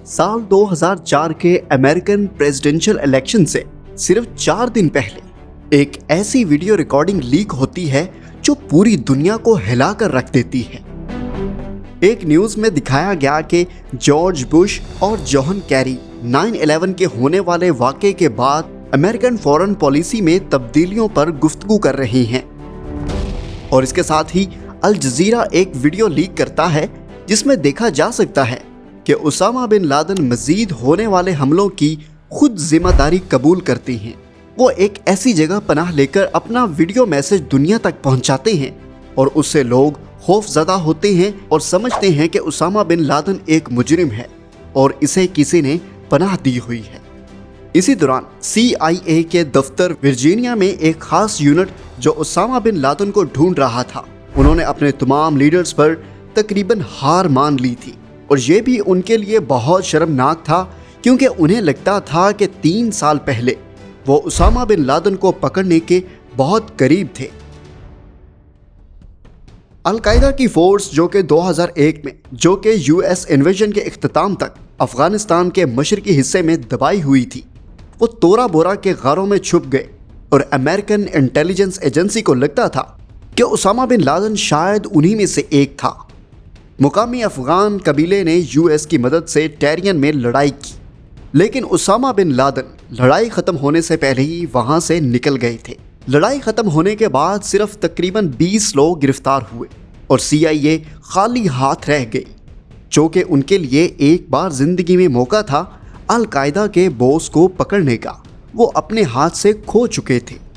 साल 2004 के American presidential election से सिर्फ 4 दिन पहले एक ऐसी वीडियो रिकॉर्डिंग लीक होती है जो पूरी दुनिया को हिला कर रख देती है। एक न्यूज़ में दिखाया गया कि जॉर्ज बुश और जॉन कैरी 9/11 के होने वाले वाक़े के बाद अमेरिकन फॉरेन पॉलिसी में तब्दीलियों पर गुफ्तगू कर रही हैं। और इसके साथ ही अल जज़ीरा एक वीडियो लीक करता है जिसमें देखा जा सकता है कि उसामा बिन लादेन मजीद होने वाले हमलों की खुद जिम्मेदारी कबूल करती हैं। वो एक ऐसी जगह पनाह लेकर अपना वीडियो मैसेज दुनिया तक पहुंचाते हैं और उससे लोग खौफजदा होते हैं और समझते हैं कि उसामा बिन लादेन एक मुजरिम है और इसे किसी ने पनाह दी हुई है। इसी दौरान CIA के दफ्तर वर्जीनिया में एक खास यूनिट जो उसामा बिन लादेन को ढूंढ रहा था, उन्होंने अपने तमाम लीडर्स पर तकरीबन हार मान ली थी। और ये भी उनके लिए बहुत शर्मनाक था क्योंकि उन्हें लगता था कि 3 साल पहले वो उसामा बिन लादेन को पकड़ने के बहुत करीब थे। अल-कायदा की फोर्स जो कि 2001 में जो कि US इन्वेजन के इख्तिताम तक अफगानिस्तान के मशरकी हिस्से में दबाई हुई थी, वो तोरा बोरा के गारों में छुप गए और अमेरिकन इंटेलिजेंस एजेंसी को लगता था कि उसामा बिन लादेन शायद उन्हीं में से एक था। मुकामी अफगान कबीले ने US की मदद से टेरियन में लड़ाई की, लेकिन उसामा बिन लादेन लड़ाई ख़त्म होने से पहले ही वहाँ से निकल गए थे। लड़ाई ख़त्म होने के बाद सिर्फ तकरीबन 20 लोग गिरफ्तार हुए और CIA खाली हाथ रह गई, जो कि उनके लिए एक बार ज़िंदगी में मौका था अल-कायदा के बॉस को पकड़ने का, वो अपने हाथ से खो चुके थे।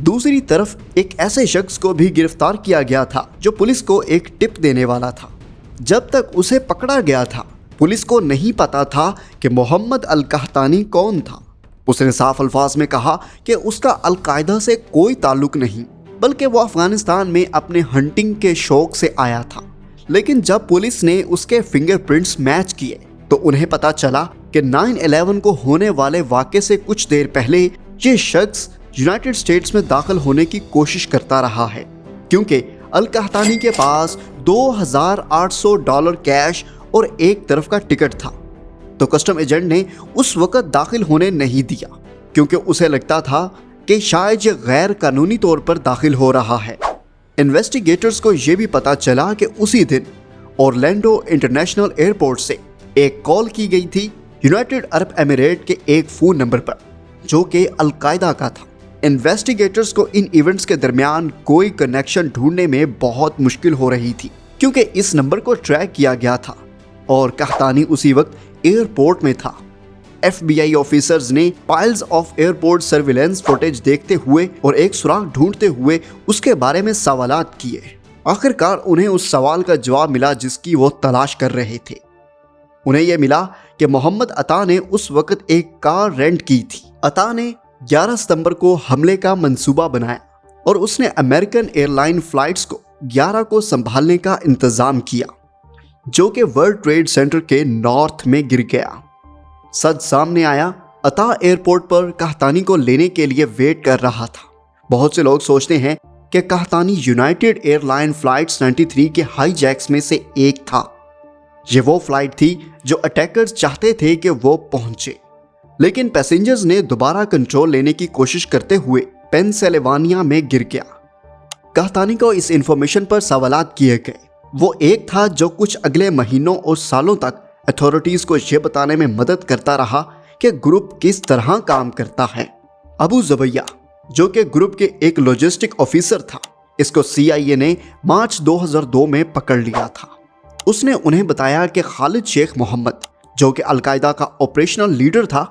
दूसरी तरफ एक ऐसे शख्स को भी गिरफ्तार किया गया था जो पुलिस को एक टिप देने वाला था। जब तक उसे पकड़ा गया था, पुलिस को नहीं पता था कि मोहम्मद अल-कहतानी कौन था। उसने साफ अल्फाज में कहा कि उसका अल-कायदा से कोई ताल्लुक नहीं, बल्कि वो अफगानिस्तान में अपने हंटिंग के शौक से आया था। लेकिन जब पुलिस ने उसके फिंगरप्रिंट्स मैच किए तो उन्हें पता चला कि 9/11 को होने वाले वाक़े से कुछ देर पहले ये शख्स यूनाइटेड स्टेट्स में दाखिल होने की कोशिश करता रहा है, क्योंकि अल-कहतानी के पास $2,800 कैश और एक तरफ का टिकट था। तो कस्टम एजेंट ने उस वक्त दाखिल होने नहीं दिया क्योंकि उसे लगता था कि शायद ये गैर कानूनी तौर पर दाखिल हो रहा है। इन्वेस्टिगेटर्स को यह भी पता चला कि उसी दिन ऑरलैंडो इंटरनेशनल एयरपोर्ट से एक कॉल की गई थी यूनाइटेड अरब एमिरेट के एक फ़ोन नंबर पर जो कि अल-कायदा का था। इन्वेस्टिगेटर्स को इन इवेंट्स के दरमियान कोई कनेक्शन ढूंढने में बहुत मुश्किल हो रही थी क्योंकि इस नंबर को ट्रैक किया गया था और कहतानी उसी वक्त एयरपोर्ट में था। FBI ऑफिसर्स ने piles of airport surveillance footage देखते हुए और एक सुराग ढूंढते हुए उसके बारे में सवालात किए। आखिरकार उन्हें उस सवाल का जवाब मिला जिसकी वो तलाश कर रहे थे। उन्हें यह मिला कि मोहम्मद अता ने उस वक्त एक कार रेंट की थी। अता ने 11 सितंबर को हमले का मंसूबा बनाया और उसने अमेरिकन एयरलाइन फ्लाइट्स को 11 को संभालने का इंतज़ाम किया, जो कि वर्ल्ड ट्रेड सेंटर के नॉर्थ में गिर गया। सच सामने आया, अता एयरपोर्ट पर कहतानी को लेने के लिए वेट कर रहा था। बहुत से लोग सोचते हैं कि कहतानी यूनाइटेड एयरलाइन फ्लाइट्स 93 के हाईजैक्स में से एक था। ये वो फ्लाइट थी जो अटैकर्स चाहते थे कि वो पहुंचे, लेकिन पैसेंजर्स ने दोबारा कंट्रोल लेने की कोशिश करते हुए पेंसिल्वेनिया में गिर गया। कहतानी को इस इंफॉर्मेशन पर सवालात किए गए। वो एक था जो कुछ अगले महीनों और सालों तक अथॉरिटीज़ को यह बताने में मदद करता रहा कि ग्रुप किस तरह काम करता है। अबू ज़ुबैया जो कि ग्रुप के एक लॉजिस्टिक ऑफिसर था, इसको CIA ने मार्च 2002 में पकड़ लिया था। उसने उन्हें बताया कि खालिद शेख मोहम्मद जो कि अल-कायदा का ऑपरेशनल लीडर था,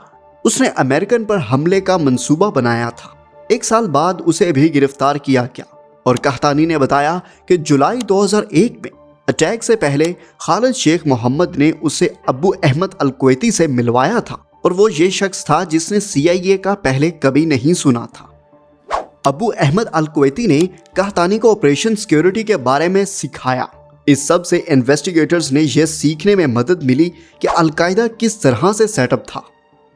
उसने अमेरिकन पर हमले का मंसूबा बनाया था। 1 साल बाद उसे भी गिरफ्तार किया गया और कहतानी ने बताया कि जुलाई 2001 में अटैक से पहले खालिद शेख मोहम्मद ने उसे अबू अहमद अल-कुवैती से मिलवाया था और वो ये शख्स था जिसने CIA का पहले कभी नहीं सुना था। अबू अहमद अल-कुवैती ने कहतानी को ऑपरेशन सिक्योरिटी के बारे में सिखाया। इस सब से इन्वेस्टिगेटर्स ने यह सीखने में मदद मिली कि अल-कायदा किस तरह से सेटअप था।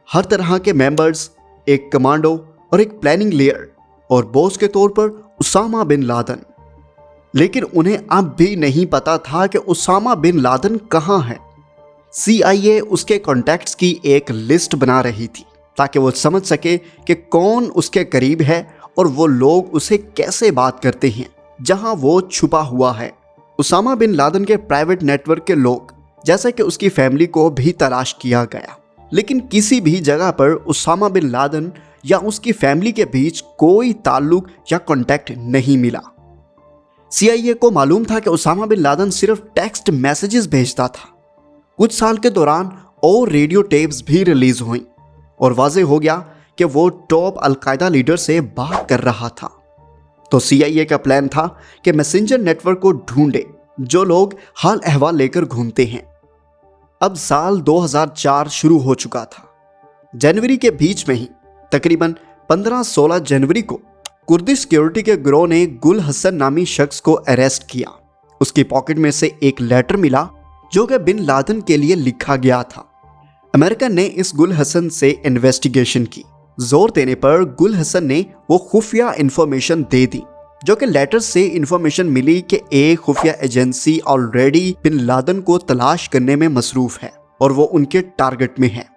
हर तरह के मेंबर्स, एक कमांडो और एक प्लानिंग लेयर, और बॉस के तौर पर उसामा बिन लादेन। लेकिन उन्हें अब भी नहीं पता था कि उसामा बिन लादेन कहाँ है। CIA उसके कॉन्टैक्ट्स की एक लिस्ट बना रही थी ताकि वो समझ सके कि कौन उसके करीब है और वो लोग उसे कैसे बात करते हैं जहां वो छुपा हुआ है। उसामा बिन लादेन के प्राइवेट नेटवर्क के लोग जैसे कि उसकी फैमिली को भी तलाश किया गया, लेकिन किसी भी जगह पर उसामा बिन लादेन या उसकी फैमिली के बीच कोई ताल्लुक या कॉन्टैक्ट नहीं मिला। CIA को मालूम था कि उसामा बिन लादेन सिर्फ टेक्स्ट मैसेजेस भेजता था। कुछ साल के दौरान और रेडियो टेप्स भी रिलीज हुई और वाज़ेह हो गया कि वो टॉप अलकायदा लीडर से बात कर रहा था। तो CIA का प्लान था कि मैसेंजर नेटवर्क को ढूंढे जो लोग हाल अहवाल लेकर घूमते हैं। अब साल 2004 शुरू हो चुका था। जनवरी के बीच में ही तकरीबन 15-16 जनवरी को कुर्दिश सिक्योरिटी के गिरोह ने गुल हसन नामी शख्स को अरेस्ट किया। उसकी पॉकेट में से एक लेटर मिला जो कि बिन लादेन के लिए लिखा गया था। अमेरिका ने इस गुल हसन से इन्वेस्टिगेशन की। जोर देने पर गुल हसन ने वो खुफिया इंफॉर्मेशन दे दी जो कि लेटर से इंफॉर्मेशन मिली कि एक खुफिया एजेंसी ऑलरेडी बिन लादेन को तलाश करने में मसरूफ है और वो उनके टारगेट में है।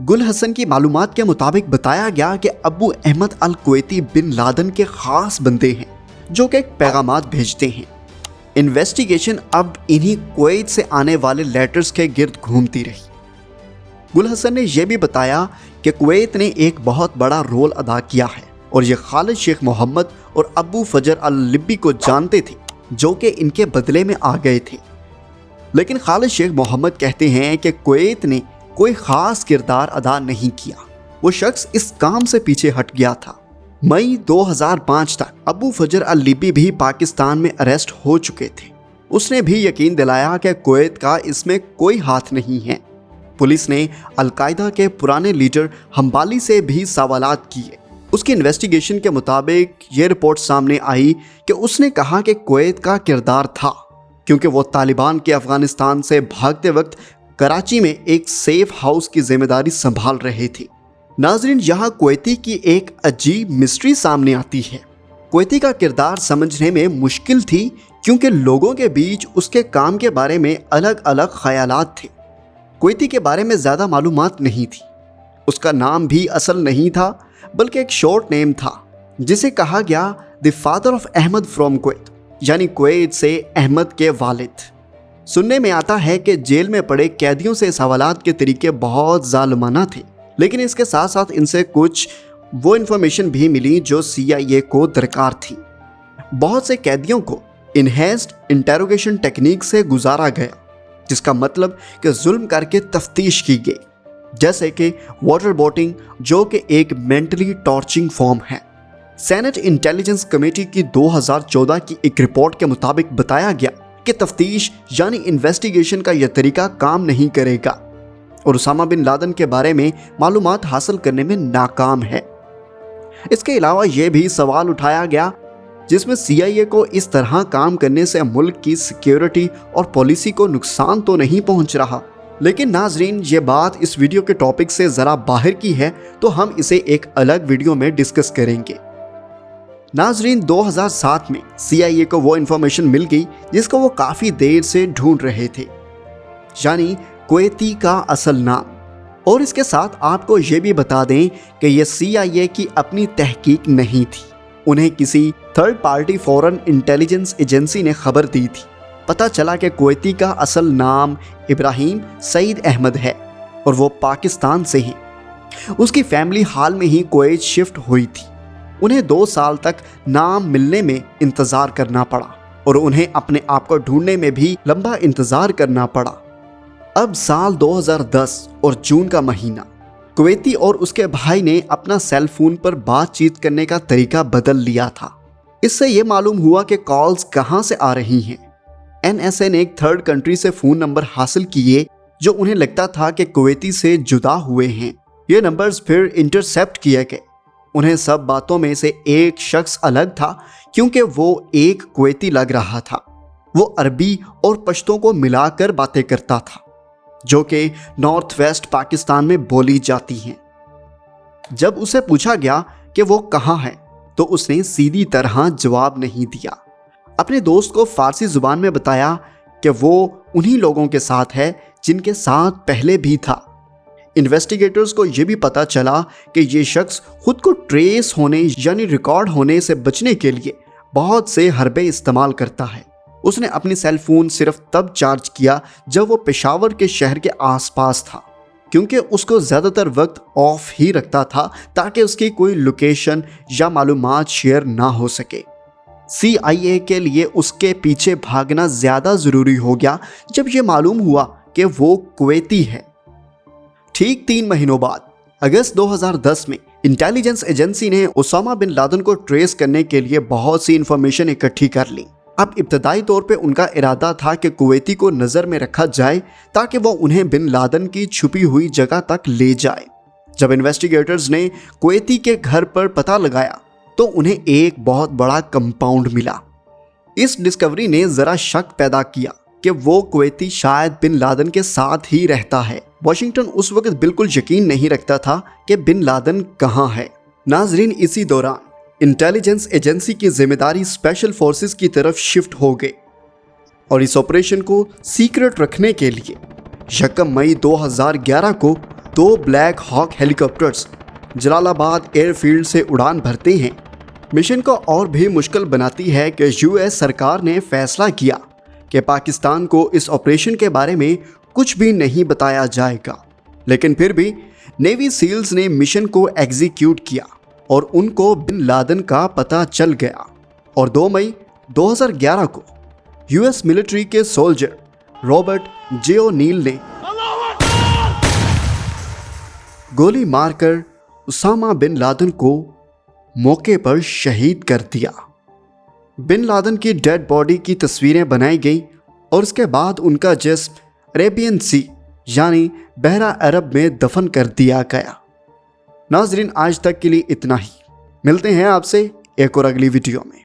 गुल हसन की मालूमात के मुताबिक बताया गया कि अबू अहमद अल कुवैती बिन लादेन के खास बंदे हैं जो कि पैगामात भेजते हैं। इन्वेस्टिगेशन अब इन्हीं कुवैत से आने वाले लेटर्स के गिर्द घूमती रही। गुल हसन ने यह भी बताया कि कुवैत ने एक बहुत बड़ा रोल अदा किया है और ये खालिद शेख मोहम्मद और अबू फजर अल लिब्बी को जानते थे जो कि इनके बदले में आ गए थे। लेकिन खालिद शेख मोहम्मद कहते हैं कि कुवैत ने कोई खास किरदार अदा नहीं किया, वो शख्स इस काम से पीछे हट गया था। मई 2005 तक अबू फजर अल लिब्बी भी पाकिस्तान में अरेस्ट हो चुके थे। उसने भी यकीन दिलाया कि कुवैत का इसमें कोई हाथ नहीं है। पुलिस ने अलकायदा के पुराने लीडर हम्बाली से भी सवालात किए। उसकी इन्वेस्टिगेशन के मुताबिक ये रिपोर्ट सामने आई कि उसने कहा कि कुवैत का किरदार था क्योंकि वो तालिबान के अफगानिस्तान से भागते वक्त कराची में एक सेफ हाउस की जिम्मेदारी संभाल रहे थे। नाजरीन, यहाँ कुवैती की एक अजीब मिस्ट्री सामने आती है। कुवैती का किरदार समझने में मुश्किल थी क्योंकि लोगों के बीच उसके काम के बारे में अलग अलग ख्यालात थे। कुवैती के बारे में ज़्यादा मालूमात नहीं थी। उसका नाम भी असल नहीं था बल्कि एक शॉर्ट नेम था जिसे कहा गया the father of Ahmad from Kuwait, यानी कुवैत से अहमद के वालिद। सुनने में आता है कि जेल में पड़े कैदियों से सवालात के तरीके बहुत जालिमाना थे, लेकिन इसके साथ साथ इनसे कुछ वो इन्फॉर्मेशन भी मिली जो CIA को दरकार थी। बहुत से कैदियों को इनहेंस्ड इंटेरोगेशन टेक्निक से गुजारा गया, जिसका मतलब कि जुल्म करके तफ्तीश की गई, जैसे कि वाटर बोटिंग जो कि एक मेंटली टॉर्चरिंग फॉर्म है। सेनेट इंटेलिजेंस कमेटी की 2014 की एक रिपोर्ट के मुताबिक बताया गया कि तफ्तीश यानी इन्वेस्टिगेशन का यह तरीका काम नहीं करेगा और उसामा बिन लादेन के बारे में मालूमात हासिल करने में नाकाम है। इसके अलावा यह भी सवाल उठाया गया जिसमें CIA को इस तरह काम करने से मुल्क की सिक्योरिटी और पॉलिसी को नुकसान तो नहीं पहुंच रहा। लेकिन नाजरीन, ये बात इस वीडियो के टॉपिक से ज़रा बाहर की है तो हम इसे एक अलग वीडियो में डिस्कस करेंगे। नाजरीन, 2007 में CIA को वो इन्फॉर्मेशन मिल गई जिसको वो काफ़ी देर से ढूंढ रहे थे, यानी कुवैती का असल नाम। और इसके साथ आपको ये भी बता दें कि ये CIA की अपनी तहकीक नहीं थी, उन्हें किसी third party foreign intelligence agency ने खबर दी थी। पता चला कि कुवैती का असल नाम इब्राहिम सईद अहमद है और वो पाकिस्तान से हैं। उसकी फैमिली हाल में ही कुवैत शिफ्ट हुई थी। उन्हें 2 साल तक नाम मिलने में इंतज़ार करना पड़ा और उन्हें अपने आप को ढूंढने में भी लंबा इंतज़ार करना पड़ा। अब साल 2010 और जून का महीना, कुवैती और उसके भाई ने अपना सेल फोन पर बातचीत करने का तरीका बदल लिया था। इससे ये मालूम हुआ कि कॉल्स कहाँ से आ रही हैं। NSA ने एक थर्ड कंट्री से फ़ोन नंबर हासिल किए जो उन्हें लगता था कि कुवैती से जुदा हुए हैं। ये नंबर्स फिर इंटरसेप्ट किए गए। उन्हें सब बातों में से एक शख्स अलग था क्योंकि वो एक कुवैती लग रहा था। वो अरबी और पश्तो को मिलाकर बातें करता था जो कि नॉर्थ वेस्ट पाकिस्तान में बोली जाती हैं। जब उसे पूछा गया कि वो कहाँ है तो उसने सीधी तरह जवाब नहीं दिया। अपने दोस्त को फारसी ज़ुबान में बताया कि वो उन्हीं लोगों के साथ है जिनके साथ पहले भी था। इन्वेस्टिगेटर्स को यह भी पता चला कि ये शख्स खुद को ट्रेस होने यानी रिकॉर्ड होने से बचने के लिए बहुत से हरबे इस्तेमाल करता है। उसने अपनी सेल फोन सिर्फ तब चार्ज किया जब वो पेशावर के शहर के आसपास था, क्योंकि उसको ज़्यादातर वक्त ऑफ ही रखता था ताकि उसकी कोई लोकेशन या मालूमात शेयर ना हो सके। CIA के लिए उसके पीछे भागना ज़्यादा ज़रूरी हो गया जब ये मालूम हुआ कि वो कुवैती है। ठीक 3 महीनों बाद अगस्त 2010 में इंटेलिजेंस एजेंसी ने ओसामा बिन लादेन को ट्रेस करने के लिए बहुत सी इंफॉर्मेशन इकट्ठी कर ली। अब इब्तदाई तौर पे उनका इरादा था कि कुवैती को नज़र में रखा जाए ताकि वो उन्हें बिन लादेन की छुपी हुई जगह तक ले जाए। जब इन्वेस्टिगेटर्स ने कुवैती के घर पर पता लगाया तो उन्हें एक बहुत बड़ा कंपाउंड मिला। इस डिस्कवरी ने ज़रा शक पैदा किया कि वो कुवैती शायद बिन लादेन के साथ ही रहता है। वाशिंगटन उस वक्त बिल्कुल यकीन नहीं रखता था कि बिन लादेन कहाँ है। नाजरीन, इसी दौरान इंटेलिजेंस एजेंसी की जिम्मेदारी स्पेशल फोर्सेस की तरफ शिफ्ट हो गई और इस ऑपरेशन को सीक्रेट रखने के लिए 1 मई 2011 को 2 black hawk helicopters Jalalabad airfield से उड़ान भरते हैं। मिशन को और भी मुश्किल बनाती है कि US सरकार ने फैसला किया कि पाकिस्तान को इस ऑपरेशन के बारे में कुछ भी नहीं बताया जाएगा, लेकिन फिर भी नेवी सील्स ने मिशन को एग्जीक्यूट किया और उनको बिन लादेन का पता चल गया और 2 मई 2011 को US मिलिट्री के सोल्जर रॉबर्ट J. ओ'नील ने गोली मारकर उसामा बिन लादेन को मौके पर शहीद कर दिया। बिन लादेन की डेड बॉडी की तस्वीरें बनाई गई और उसके बाद उनका जिस्म अरेबियन सी यानी बहरा अरब में दफन कर दिया गया। नाजरीन, आज तक के लिए इतना ही। मिलते हैं आपसे एक और अगली वीडियो में।